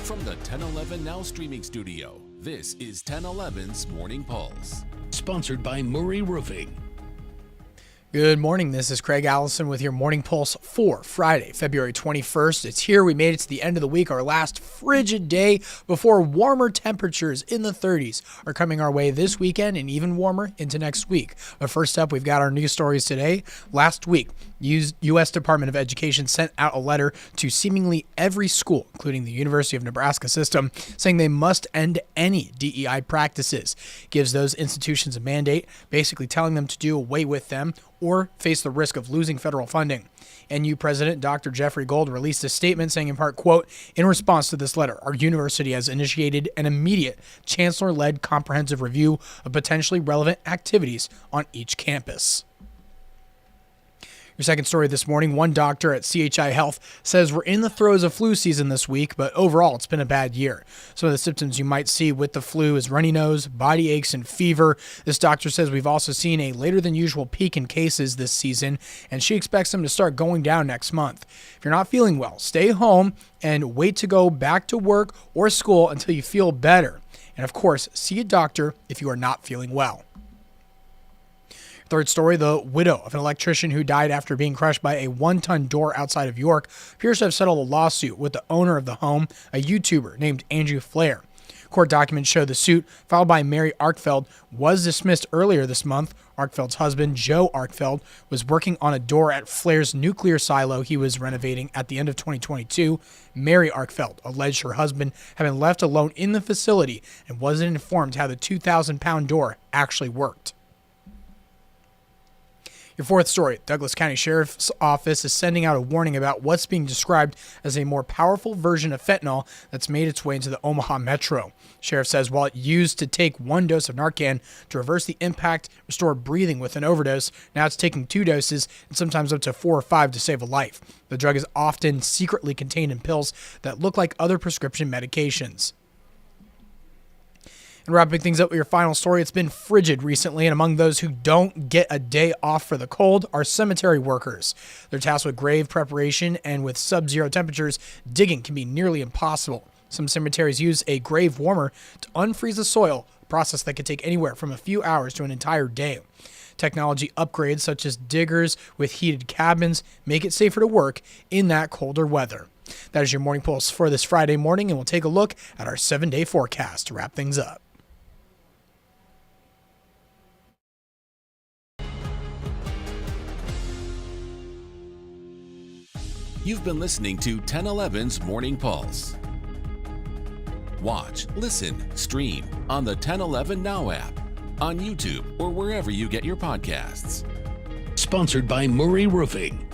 From the 1011 Now streaming studio, this is 1011's Morning Pulse. Sponsored by Murray Roofing. Good morning. This is Craig Allison with your Morning Pulse for Friday, February 21st. It's here. We made it to the end of the week, our last frigid day before warmer temperatures in the 30s are coming our way this weekend and even warmer into next week. But first up, we've got our news stories today. Last week, U.S. Department of Education sent out a letter to seemingly every school, including the University of Nebraska system, saying they must end any DEI practices. Gives those institutions a mandate, basically telling them to do away with them or face the risk of losing federal funding. NU President Dr. Jeffrey Gold released a statement saying in part, quote, "In response to this letter, our university has initiated an immediate chancellor-led comprehensive review of potentially relevant activities on each campus." Your second story this morning, one doctor at CHI Health says we're in the throes of flu season this week, but overall it's been a bad year. Some of the symptoms you might see with the flu is runny nose, body aches, and fever. This doctor says we've also seen a later than usual peak in cases this season, and she expects them to start going down next month. If you're not feeling well, stay home and wait to go back to work or school until you feel better. And of course, see a doctor if you are not feeling well. Third story, the widow of an electrician who died after being crushed by a 1-ton door outside of York appears to have settled a lawsuit with the owner of the home, a YouTuber named Andrew Flair. Court documents show the suit, filed by Mary Arkfeld, was dismissed earlier this month. Arkfeld's husband, Joe Arkfeld, was working on a door at Flair's nuclear silo he was renovating at the end of 2022. Mary Arkfeld alleged her husband had been left alone in the facility and wasn't informed how the 2,000-pound door actually worked. Your fourth story, Douglas County Sheriff's Office is sending out a warning about what's being described as a more powerful version of fentanyl that's made its way into the Omaha Metro. Sheriff says while it used to take 1 dose of Narcan to reverse the impact, restore breathing with an overdose, now it's taking 2 doses and sometimes up to 4 or 5 to save a life. The drug is often secretly contained in pills that look like other prescription medications. And wrapping things up with your final story, it's been frigid recently, and among those who don't get a day off for the cold are cemetery workers. They're tasked with grave preparation, and with sub-zero temperatures, digging can be nearly impossible. Some cemeteries use a grave warmer to unfreeze the soil, a process that can take anywhere from a few hours to an entire day. Technology upgrades such as diggers with heated cabins make it safer to work in that colder weather. That is your Morning Pulse for this Friday morning, and we'll take a look at our 7-day forecast to wrap things up. You've been listening to 1011's Morning Pulse. Watch, listen, stream on the 1011 Now app, on YouTube, or wherever you get your podcasts. Sponsored by Murray Roofing.